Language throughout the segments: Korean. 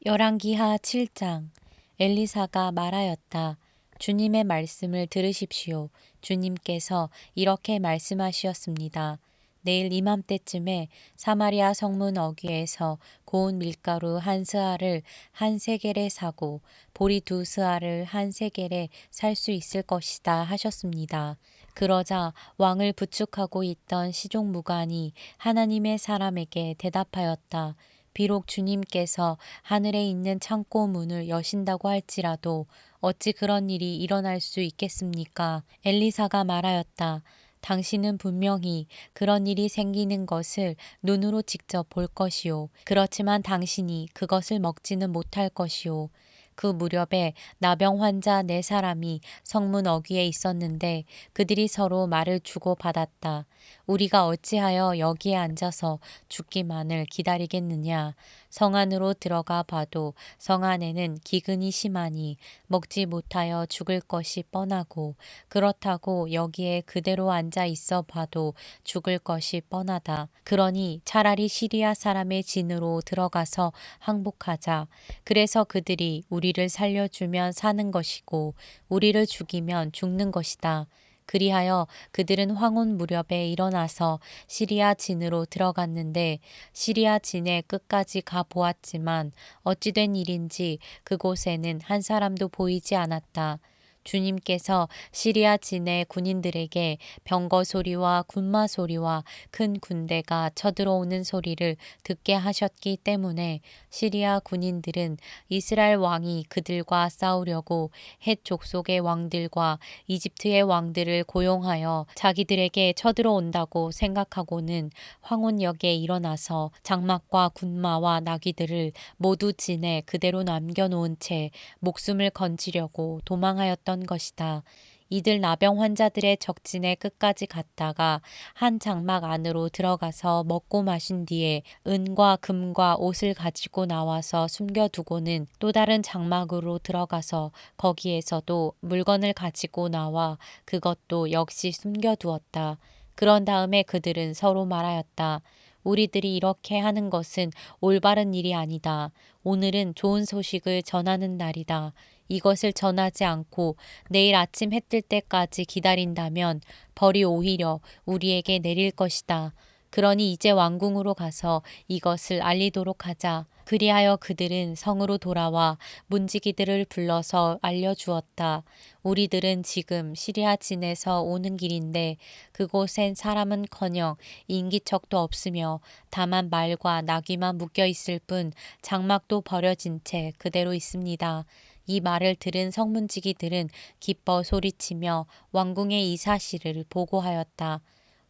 열왕기하 7장. 엘리사가 말하였다. 주님의 말씀을 들으십시오. 주님께서 이렇게 말씀하시었습니다. 내일 이맘때쯤에 사마리아 성문 어귀에서 고운 밀가루 한 스아를 한 세겔에 사고 보리 두 스아를 한 세겔에 살 수 있을 것이다 하셨습니다. 그러자 왕을 부축하고 있던 시종무관이 하나님의 사람에게 대답하였다. 비록 주님께서 하늘에 있는 창고 문을 여신다고 할지라도 어찌 그런 일이 일어날 수 있겠습니까? 엘리사가 말하였다. 당신은 분명히 그런 일이 생기는 것을 눈으로 직접 볼 것이요. 그렇지만 당신이 그것을 먹지는 못할 것이요. 그 무렵에 나병 환자 네 사람이 성문 어귀에 있었는데 그들이 서로 말을 주고받았다. 우리가 어찌하여 여기에 앉아서 죽기만을 기다리겠느냐. 성 안으로 들어가 봐도 성 안에는 기근이 심하니 먹지 못하여 죽을 것이 뻔하고 그렇다고 여기에 그대로 앉아 있어 봐도 죽을 것이 뻔하다. 그러니 차라리 시리아 사람의 진으로 들어가서 항복하자. 그래서 그들이 우리를 살려주면 사는 것이고 우리를 죽이면 죽는 것이다. 그리하여 그들은 황혼 무렵에 일어나서 시리아 진으로 들어갔는데 시리아 진의 끝까지 가 보았지만 어찌된 일인지 그곳에는 한 사람도 보이지 않았다. 주님께서 시리아 진의 군인들에게 병거 소리와 군마 소리와 큰 군대가 쳐들어오는 소리를 듣게 하셨기 때문에 시리아 군인들은 이스라엘 왕이 그들과 싸우려고 헷 족속의 왕들과 이집트의 왕들을 고용하여 자기들에게 쳐들어온다고 생각하고는 황혼역에 일어나서 장막과 군마와 나귀들을 모두 진에 그대로 남겨놓은 채 목숨을 건지려고 도망하였던 것이다. 이들 나병 환자들의 적진의 끝까지 갔다가 한 장막 안으로 들어가서 먹고 마신 뒤에 은과 금과 옷을 가지고 나와서 숨겨두고는 또 다른 장막으로 들어가서 거기에서도 물건을 가지고 나와 그것도 역시 숨겨두었다. 그런 다음에 그들은 서로 말하였다. 우리들이 이렇게 하는 것은 올바른 일이 아니다. 오늘은 좋은 소식을 전하는 날이다. 이것을 전하지 않고 내일 아침 해 뜰 때까지 기다린다면 벌이 오히려 우리에게 내릴 것이다. 그러니 이제 왕궁으로 가서 이것을 알리도록 하자. 그리하여 그들은 성으로 돌아와 문지기들을 불러서 알려주었다. 우리들은 지금 시리아 진에서 오는 길인데 그곳엔 사람은커녕 인기척도 없으며 다만 말과 나귀만 묶여 있을 뿐 장막도 버려진 채 그대로 있습니다. 이 말을 들은 성문지기들은 기뻐 소리치며 왕궁에 이 사실을 보고하였다.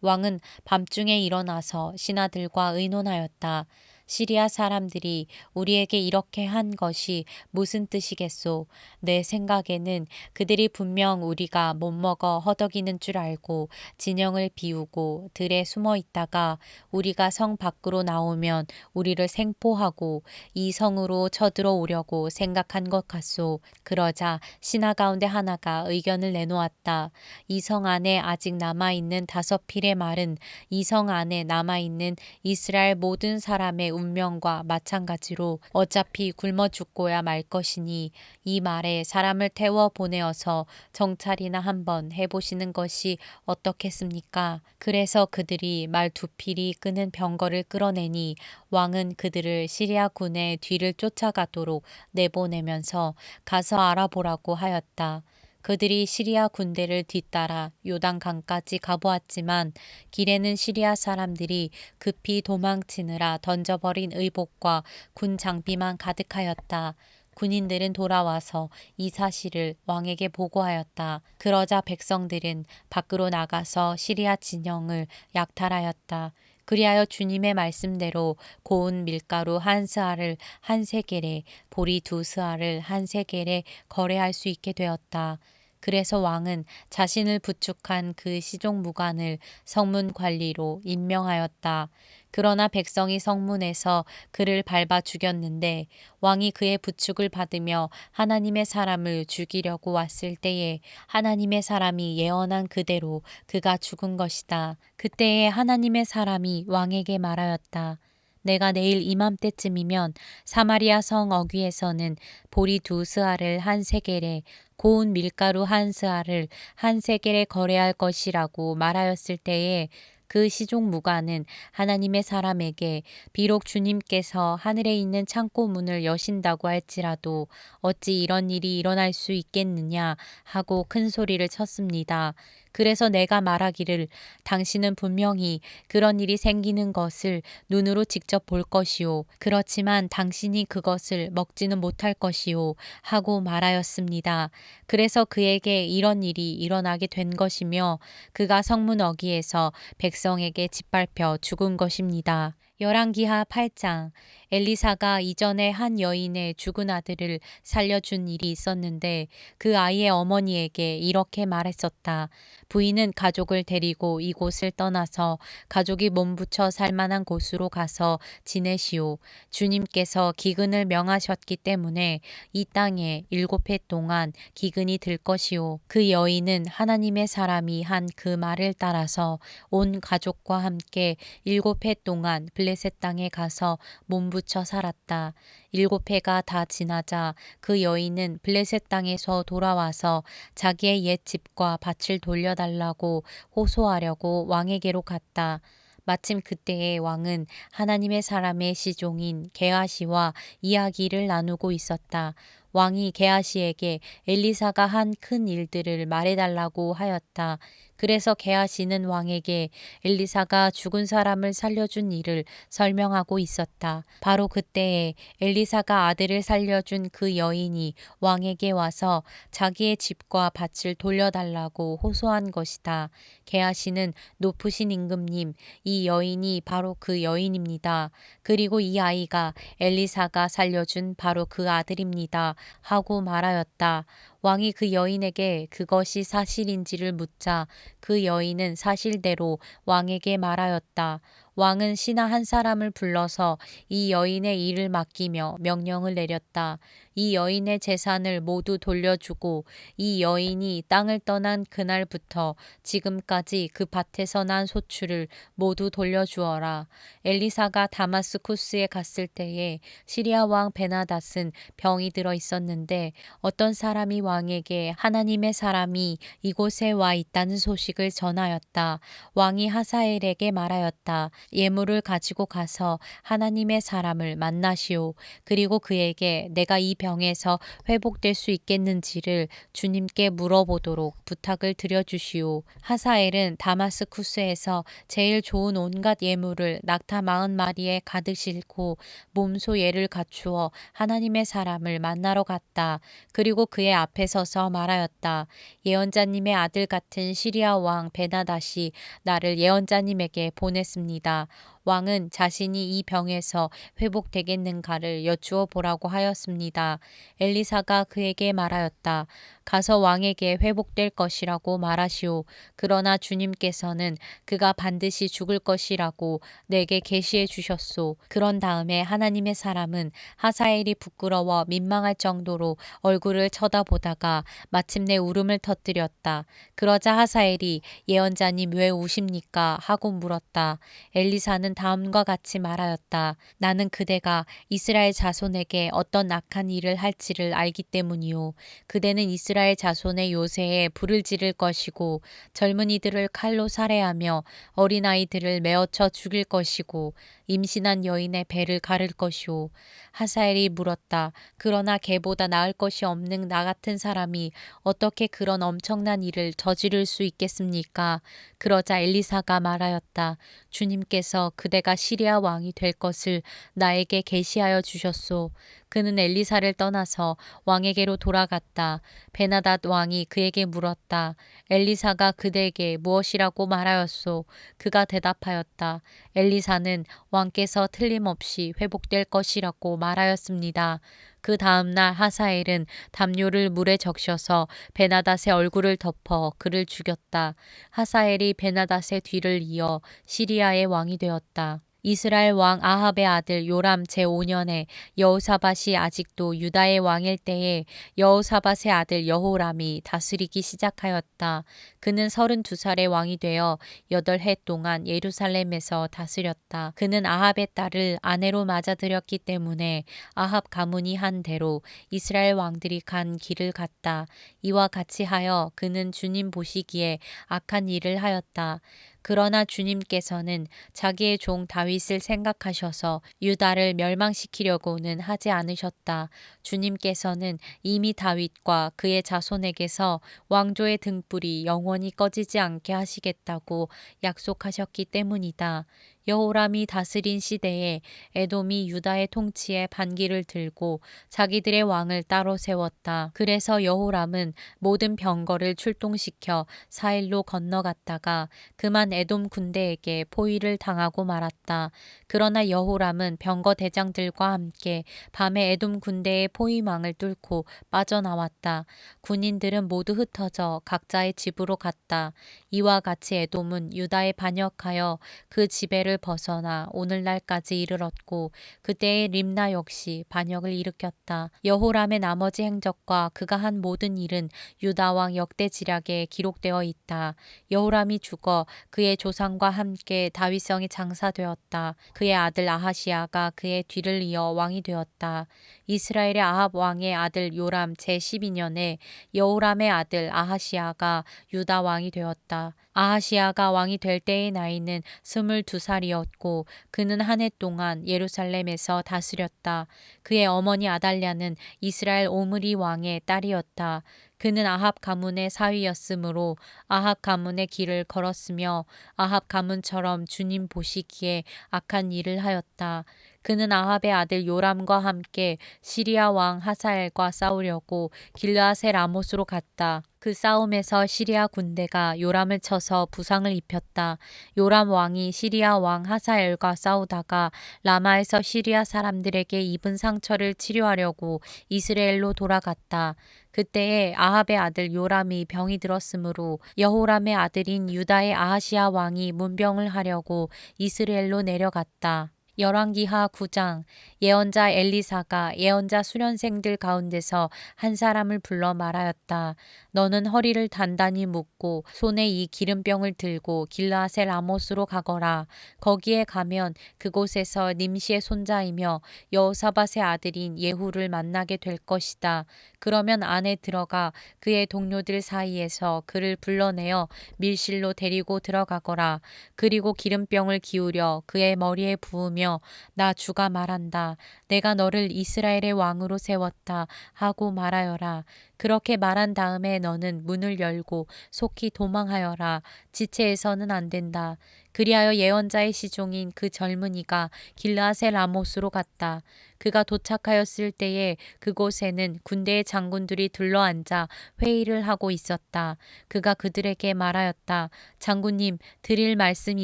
왕은 밤중에 일어나서 신하들과 의논하였다. 시리아 사람들이 우리에게 이렇게 한 것이 무슨 뜻이겠소? 내 생각에는 그들이 분명 우리가 못 먹어 허덕이는 줄 알고 진영을 비우고 들에 숨어 있다가 우리가 성 밖으로 나오면 우리를 생포하고 이 성으로 쳐들어오려고 생각한 것 같소. 그러자 신하 가운데 하나가 의견을 내놓았다. 이 성 안에 아직 남아있는 5필의 말은 이 성 안에 남아있는 이스라엘 모든 사람의 운명과 마찬가지로 어차피 굶어 죽고야 말 것이니 이 말에 사람을 태워 보내어서 정찰이나 한번 해보시는 것이 어떻겠습니까? 그래서 그들이 말 2필이 끄는 병거를 끌어내니 왕은 그들을 시리아 군의 뒤를 쫓아가도록 내보내면서 가서 알아보라고 하였다. 그들이 시리아 군대를 뒤따라 요단강까지 가보았지만 길에는 시리아 사람들이 급히 도망치느라 던져버린 의복과 군 장비만 가득하였다. 군인들은 돌아와서 이 사실을 왕에게 보고하였다. 그러자 백성들은 밖으로 나가서 시리아 진영을 약탈하였다. 그리하여 주님의 말씀대로 고운 밀가루 한 스아를 한 세겔에 보리 두 스아를 한 세겔에 거래할 수 있게 되었다. 그래서 왕은 자신을 부축한 그 시종무관을 성문 관리로 임명하였다. 그러나 백성이 성문에서 그를 밟아 죽였는데 왕이 그의 부축을 받으며 하나님의 사람을 죽이려고 왔을 때에 하나님의 사람이 예언한 그대로 그가 죽은 것이다. 그때에 하나님의 사람이 왕에게 말하였다. 내가 내일 이맘때쯤이면 사마리아 성 어귀에서는 보리 2스아를 한 세겔에 고운 밀가루 1스아를 한 세겔에 거래할 것이라고 말하였을 때에 그 시종 무가는 하나님의 사람에게 비록 주님께서 하늘에 있는 창고 문을 여신다고 할지라도 어찌 이런 일이 일어날 수 있겠느냐 하고 큰 소리를 쳤습니다. 그래서 내가 말하기를 당신은 분명히 그런 일이 생기는 것을 눈으로 직접 볼 것이요. 그렇지만 당신이 그것을 먹지는 못할 것이요. 하고 말하였습니다. 그래서 그에게 이런 일이 일어나게 된 것이며 그가 성문 어귀에서 백성에게 짓밟혀 죽은 것입니다. 열왕기하 8장. 엘리사가 이전에 한 여인의 죽은 아들을 살려준 일이 있었는데 그 아이의 어머니에게 이렇게 말했었다. 부인은 가족을 데리고 이곳을 떠나서 가족이 몸부쳐 살만한 곳으로 가서 지내시오. 주님께서 기근을 명하셨기 때문에 이 땅에 7해 동안 기근이 들 것이오. 그 여인은 하나님의 사람이 한 그 말을 따라서 온 가족과 함께 7해 동안 블레셋 땅에 가서 몸부쳐 살았다. 7해가 다 지나자 그 여인은 블레셋 땅에서 돌아와서 자기의 옛 집과 밭을 돌려달라고 호소하려고 왕에게로 갔다. 마침 그때에 왕은 하나님의 사람의 시종인 게하시와 이야기를 나누고 있었다. 왕이 게하시에게 엘리사가 한 큰 일들을 말해달라고 하였다. 그래서 게하시는 왕에게 엘리사가 죽은 사람을 살려준 일을 설명하고 있었다. 바로 그때에 엘리사가 아들을 살려준 그 여인이 왕에게 와서 자기의 집과 밭을 돌려달라고 호소한 것이다. 게하시는 높으신 임금님, 이 여인이 바로 그 여인입니다. 그리고 이 아이가 엘리사가 살려준 바로 그 아들입니다. 하고 말하였다. 왕이 그 여인에게 그것이 사실인지를 묻자 그 여인은 사실대로 왕에게 말하였다. 왕은 신하 한 사람을 불러서 이 여인의 일을 맡기며 명령을 내렸다. 이 여인의 재산을 모두 돌려주고 이 여인이 땅을 떠난 그날부터 지금까지 그 밭에서 난 소출을 모두 돌려주어라. 엘리사가 다마스쿠스에 갔을 때에 시리아 왕 베나닷은 병이 들어 있었는데 어떤 사람이 왕에게 하나님의 사람이 이곳에 와 있다는 소식을 전하였다. 왕이 하사엘에게 말하였다. 예물을 가지고 가서 하나님의 사람을 만나시오. 그리고 그에게 내가 이 병에서 회복될 수 있겠는지를 주님께 물어보도록 부탁을 드려주시오. 하사엘은 다마스쿠스에서 제일 좋은 온갖 예물을 낙타 40마리에 가득 싣고 몸소 예를 갖추어 하나님의 사람을 만나러 갔다. 그리고 그의 앞에 서서 말하였다. 예언자님의 아들 같은 시리아 왕 베나닷이 나를 예언자님에게 보냈습니다. 왕은 자신이 이 병에서 회복되겠는가를 여쭈어 보라고 하였습니다. 엘리사가 그에게 말하였다. 가서 왕에게 회복될 것이라고 말하시오. 그러나 주님께서는 그가 반드시 죽을 것이라고 내게 계시해 주셨소. 그런 다음에 하나님의 사람은 하사엘이 부끄러워 민망할 정도로 얼굴을 쳐다보다가 마침내 울음을 터뜨렸다. 그러자 하사엘이 예언자님 왜 우십니까? 하고 물었다. 엘리사는 다음과 같이 말하였다. 나는 그대가 이스라엘 자손에게 어떤 악한 일을 할지를 알기 때문이요. 그대는 이스라엘 자손의 요새에 불을 지를 것이고 젊은이들을 칼로 살해하며 어린아이들을 메어쳐 죽일 것이고 임신한 여인의 배를 가를 것이오. 하사엘이 물었다. 그러나 걔보다 나을 것이 없는 나 같은 사람이 어떻게 그런 엄청난 일을 저지를 수 있겠습니까? 그러자 엘리사가 말하였다. 주님께서 그대가 시리아 왕이 될 것을 나에게 계시하여 주셨소. 그는 엘리사를 떠나서 왕에게로 돌아갔다. 베나닷 왕이 그에게 물었다. 엘리사가 그대에게 무엇이라고 말하였소? 그가 대답하였다. 엘리사는 왕께서 틀림없이 회복될 것이라고 말하였습니다. 그 다음날 하사엘은 담요를 물에 적셔서 베나닷의 얼굴을 덮어 그를 죽였다. 하사엘이 베나닷의 뒤를 이어 시리아의 왕이 되었다. 이스라엘 왕 아합의 아들 요람 제5년에 여호사밧이 아직도 유다의 왕일 때에 여호사밧의 아들 여호람이 다스리기 시작하였다. 그는 32살의 왕이 되어 8해 동안 예루살렘에서 다스렸다. 그는 아합의 딸을 아내로 맞아들였기 때문에 아합 가문이 한 대로 이스라엘 왕들이 간 길을 갔다. 이와 같이 하여 그는 주님 보시기에 악한 일을 하였다. 그러나 주님께서는 자기의 종 다윗을 생각하셔서 유다를 멸망시키려고는 하지 않으셨다. 주님께서는 이미 다윗과 그의 자손에게서 왕조의 등불이 영원히 꺼지지 않게 하시겠다고 약속하셨기 때문이다. 여호람이 다스린 시대에 에돔이 유다의 통치에 반기를 들고 자기들의 왕을 따로 세웠다. 그래서 여호람은 모든 병거를 출동시켜 사일로 건너갔다가 그만 에돔 군대에게 포위를 당하고 말았다. 그러나 여호람은 병거 대장들과 함께 밤에 에돔 군대의 포위망을 뚫고 빠져나왔다. 군인들은 모두 흩어져 각자의 집으로 갔다. 이와 같이 에돔은 유다에 반역하여 그 지배를 벗어나 오늘날까지 이르렀고 그때의 림나 역시 반역을 일으켰다. 여호람의 나머지 행적과 그가 한 모든 일은 유다 왕 역대지략에 기록되어 있다. 여호람이 죽어 그의 조상과 함께 다윗성에 장사되었다. 그의 아들 아하시아가 그의 뒤를 이어 왕이 되었다. 이스라엘의 아합 왕의 아들 요람 제12년에 여호람의 아들 아하시아가 유다 왕이 되었다. 아하시아가 왕이 될 때의 나이는 22살이었고 그는 한 해 동안 예루살렘에서 다스렸다. 그의 어머니 아달랴는 이스라엘 오므리 왕의 딸이었다. 그는 아합 가문의 사위였으므로 아합 가문의 길을 걸었으며 아합 가문처럼 주님 보시기에 악한 일을 하였다. 그는 아합의 아들 요람과 함께 시리아 왕 하사엘과 싸우려고 길르앗의 라못으로 갔다. 그 싸움에서 시리아 군대가 요람을 쳐서 부상을 입혔다. 요람 왕이 시리아 왕 하사엘과 싸우다가 라마에서 시리아 사람들에게 입은 상처를 치료하려고 이스라엘로 돌아갔다. 그때에 아합의 아들 요람이 병이 들었으므로 여호람의 아들인 유다의 아하시아 왕이 문병을 하려고 이스라엘로 내려갔다. 열왕기하 9장. 예언자 엘리사가 예언자 수련생들 가운데서 한 사람을 불러 말하였다. 너는 허리를 단단히 묶고 손에 이 기름병을 들고 길르앗의 라못으로 가거라. 거기에 가면 그곳에서 nim시의 손자이며 여호사밧의 아들인 예후를 만나게 될 것이다. 그러면 안에 들어가 그의 동료들 사이에서 그를 불러내어 밀실로 데리고 들어가거라. 그리고 기름병을 기울여 그의 머리에 부으며 나 주가 말한다. 내가 너를 이스라엘의 왕으로 세웠다 하고 말하여라. 그렇게 말한 다음에 너는 문을 열고 속히 도망하여라. 지체해서는 안 된다. 그리하여 예언자의 시종인 그 젊은이가 길르앗의 라못으로 갔다. 그가 도착하였을 때에 그곳에는 군대의 장군들이 둘러앉아 회의를 하고 있었다. 그가 그들에게 말하였다. 장군님, 드릴 말씀이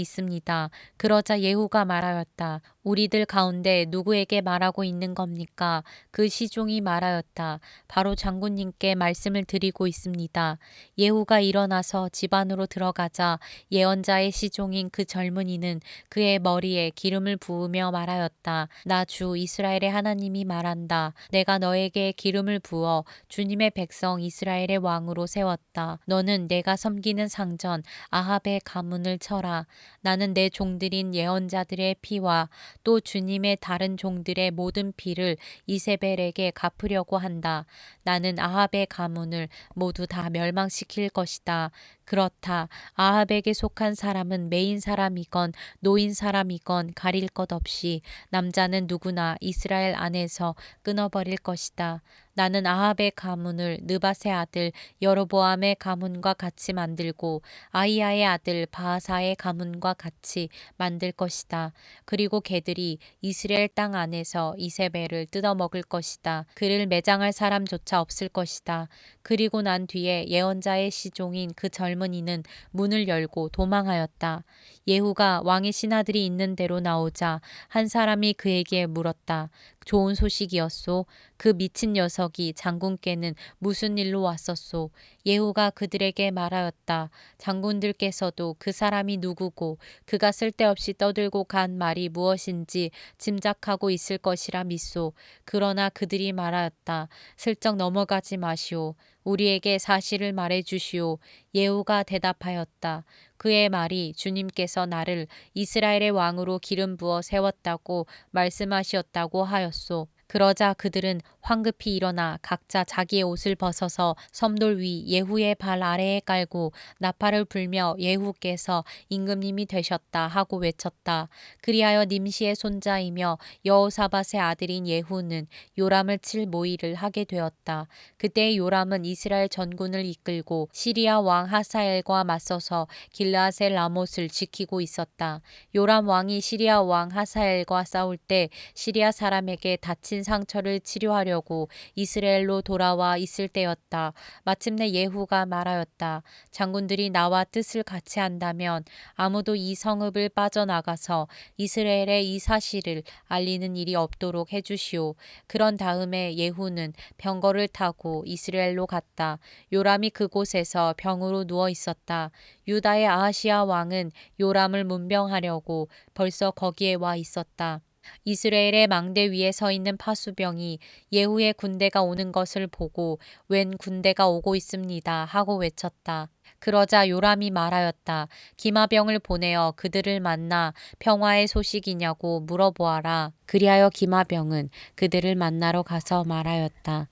있습니다. 그러자 예후가 말하였다. 우리들 가운데 누구에게 말하고 있는 겁니까? 그 시종이 말하였다. 바로 장군님께 말씀을 드리고 있습니다. 예후가 일어나서 집 안으로 들어가자 예언자의 시종인 그 젊은이는 그의 머리에 기름을 부으며 말하였다. 나 주 이스라엘의 하나님이 말한다. 내가 너에게 기름을 부어 주님의 백성 이스라엘의 왕으로 세웠다. 너는 내가 섬기는 상전 아합의 가문을 쳐라. 나는 내 종들인 예언자들의 피와 또 주님의 다른 종들의 모든 피를 이세벨에게 갚으려고 한다. 나는 아합의 가문을 모두 다 멸망시킬 것이다. 그렇다. 아합에게 속한 사람은 메인 사람이건 노인 사람이건 가릴 것 없이 남자는 누구나 이스라엘 안에서 끊어버릴 것이다. 나는 아합의 가문을 느밧의 아들 여로보암의 가문과 같이 만들고 아히야의 아들 바하사의 가문과 같이 만들 것이다. 그리고 개들이 이스라엘 땅 안에서 이세벨을 뜯어먹을 것이다. 그를 매장할 사람조차 없을 것이다. 그리고 난 뒤에 예언자의 시종인 그 젊은이는 문을 열고 도망하였다. 예후가 왕의 신하들이 있는 데로 나오자 한 사람이 그에게 물었다. 좋은 소식이었소? 그 미친 녀석이 장군께는 무슨 일로 왔었소? 예후가 그들에게 말하였다. 장군들께서도 그 사람이 누구고 그가 쓸데없이 떠들고 간 말이 무엇인지 짐작하고 있을 것이라 믿소. 그러나 그들이 말하였다. 슬쩍 넘어가지 마시오. 우리에게 사실을 말해 주시오. 예후가 대답하였다. 그의 말이 주님께서 나를 이스라엘의 왕으로 기름 부어 세웠다고 말씀하셨다고 하였소. 그러자 그들은 황급히 일어나 각자 자기의 옷을 벗어서 섬돌 위 예후의 발 아래에 깔고 나팔을 불며 예후께서 임금님이 되셨다 하고 외쳤다. 그리하여 nim시의 손자이며 여호사밧의 아들인 예후는 요람을 칠 모의를 하게 되었다. 그때 요람은 이스라엘 전군을 이끌고 시리아 왕 하사엘과 맞서서 길르앗의 라못을 지키고 있었다. 요람 왕이 시리아 왕 하사엘과 싸울 때 시리아 사람에게 다친 상처를 치료하려고 이스라엘로 돌아와 있을 때였다. 마침내 예후가 말하였다. 장군들이 나와 뜻을 같이 한다면 아무도 이 성읍을 빠져나가서 이스라엘에 이 사실을 알리는 일이 없도록 해주시오. 그런 다음에 예후는 병거를 타고 이스라엘로 갔다. 요람이 그곳에서 병으로 누워 있었다. 유다의 아하시야 왕은 요람을 문병하려고 벌써 거기에 와 있었다. 이스라엘의 망대 위에 서 있는 파수병이 예후의 군대가 오는 것을 보고 웬 군대가 오고 있습니다 하고 외쳤다. 그러자 요람이 말하였다. 기마병을 보내어 그들을 만나 평화의 소식이냐고 물어보아라. 그리하여 기마병은 그들을 만나러 가서 말하였다.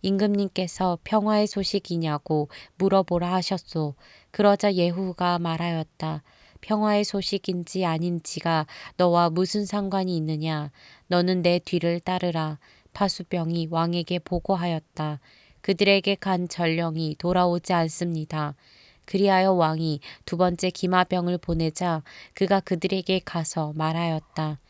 임금님께서 평화의 소식이냐고 물어보라 하셨소. 그러자 예후가 말하였다. 평화의 소식인지 아닌지가 너와 무슨 상관이 있느냐. 너는 내 뒤를 따르라. 파수병이 왕에게 보고하였다. 그들에게 간 전령이 돌아오지 않습니다. 그리하여 왕이 두 번째 기마병을 보내자 그가 그들에게 가서 말하였다.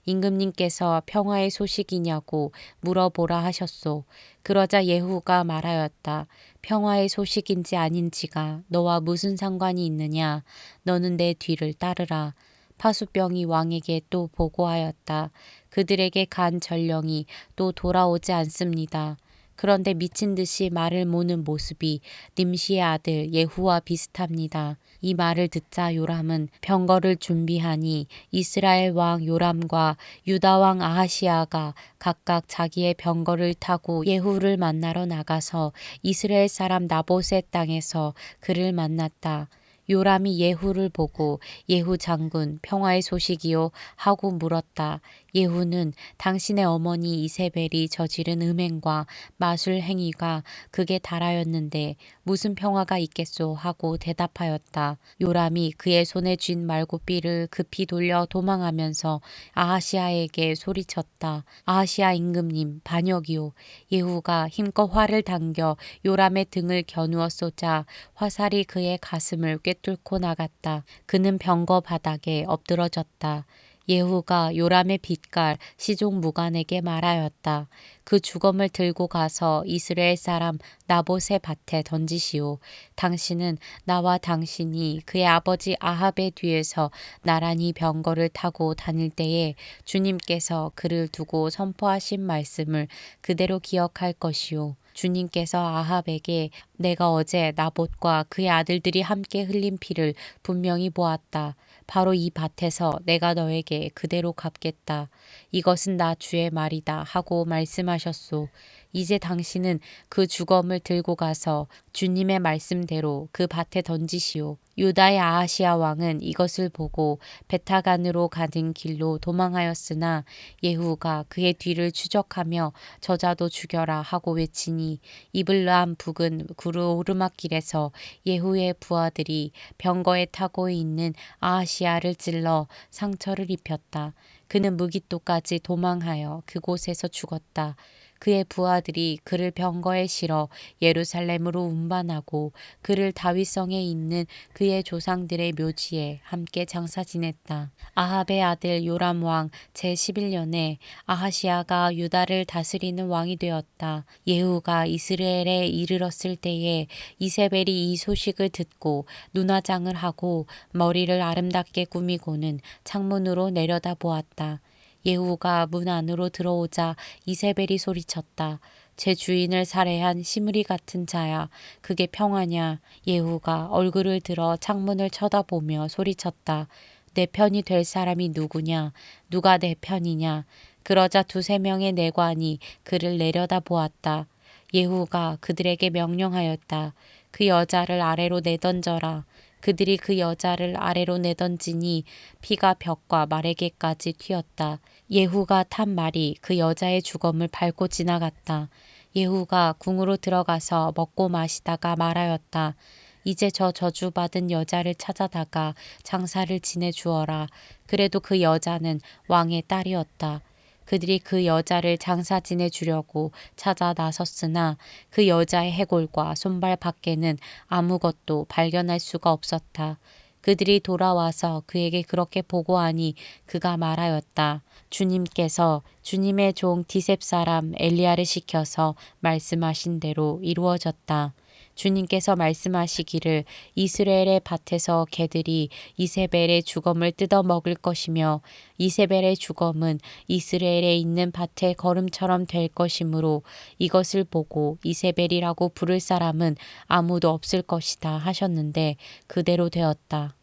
임금님께서 평화의 소식이냐고 물어보라 하셨소. 그러자 예후가 말하였다. 평화의 소식인지 아닌지가 너와 무슨 상관이 있느냐. 너는 내 뒤를 따르라. 파수병이 왕에게 또 보고하였다. 그들에게 간 전령이 또 돌아오지 않습니다. 그런데 미친 듯이 말을 모는 모습이 nim시의 아들 예후와 비슷합니다. 이 말을 듣자 요람은 병거를 준비하니 이스라엘 왕 요람과 유다 왕 아하시야가 각각 자기의 병거를 타고 예후를 만나러 나가서 이스라엘 사람 나봇의 땅에서 그를 만났다. 요람이 예후를 보고 예후 장군 평화의 소식이요 하고 물었다. 예후는 당신의 어머니 이세벨이 저지른 음행과 마술 행위가 극에 달하였는데 무슨 평화가 있겠소 하고 대답하였다. 요람이 그의 손에 쥔 말굽비를 급히 돌려 도망하면서 아하시아에게 소리쳤다. 아하시아 임금님 반역이오. 예후가 힘껏 활을 당겨 요람의 등을 겨누어 쏘자 화살이 그의 가슴을 꿰뚫고 나갔다. 그는 병거 바닥에 엎드러졌다. 예후가 요람의 빛깔 시종 무관에게 말하였다. 그 주검을 들고 가서 이스라엘 사람 나봇의 밭에 던지시오. 당신은 나와 당신이 그의 아버지 아합의 뒤에서 나란히 병거를 타고 다닐 때에 주님께서 그를 두고 선포하신 말씀을 그대로 기억할 것이오. 주님께서 아합에게 내가 어제 나봇과 그의 아들들이 함께 흘린 피를 분명히 보았다. 바로 이 밭에서 내가 너에게 그대로 갚겠다. 이것은 나 주의 말이다 하고 말씀하셨소. 이제 당신은 그 주검을 들고 가서 주님의 말씀대로 그 밭에 던지시오. 유다의 아하시야 왕은 이것을 보고 베타간으로 가는 길로 도망하였으나 예후가 그의 뒤를 추적하며 저자도 죽여라 하고 외치니 이블람 북은 구르 오르막길에서 예후의 부하들이 병거에 타고 있는 아하시야를 찔러 상처를 입혔다. 그는 무기토까지 도망하여 그곳에서 죽었다. 그의 부하들이 그를 병거에 실어 예루살렘으로 운반하고 그를 다윗성에 있는 그의 조상들의 묘지에 함께 장사 지냈다. 아합의 아들 요람 왕 제11년에 아하시야가 유다를 다스리는 왕이 되었다. 예후가 이스라엘에 이르렀을 때에 이세벨이 이 소식을 듣고 눈화장을 하고 머리를 아름답게 꾸미고는 창문으로 내려다보았다. 예후가 문 안으로 들어오자 이세벨이 소리쳤다. 제 주인을 살해한 시므리 같은 자야. 그게 평화냐? 예후가 얼굴을 들어 창문을 쳐다보며 소리쳤다. 내 편이 될 사람이 누구냐? 누가 내 편이냐? 그러자 두세 명의 내관이 그를 내려다 보았다. 예후가 그들에게 명령하였다. 그 여자를 아래로 내던져라. 그들이 그 여자를 아래로 내던지니 피가 벽과 말에게까지 튀었다. 예후가 탄 말이 그 여자의 주검을 밟고 지나갔다. 예후가 궁으로 들어가서 먹고 마시다가 말하였다. 이제 저 저주받은 여자를 찾아다가 장사를 지내주어라. 그래도 그 여자는 왕의 딸이었다. 그들이 그 여자를 장사 지내주려고 찾아 나섰으나 그 여자의 해골과 손발 밖에는 아무것도 발견할 수가 없었다. 그들이 돌아와서 그에게 그렇게 보고하니 그가 말하였다. 주님께서 주님의 종 디셉 사람 엘리야를 시켜서 말씀하신 대로 이루어졌다. 주님께서 말씀하시기를 이스라엘의 밭에서 개들이 이세벨의 주검을 뜯어 먹을 것이며 이세벨의 주검은 이스라엘에 있는 밭의 거름처럼 될 것이므로 이것을 보고 이세벨이라고 부를 사람은 아무도 없을 것이다 하셨는데 그대로 되었다.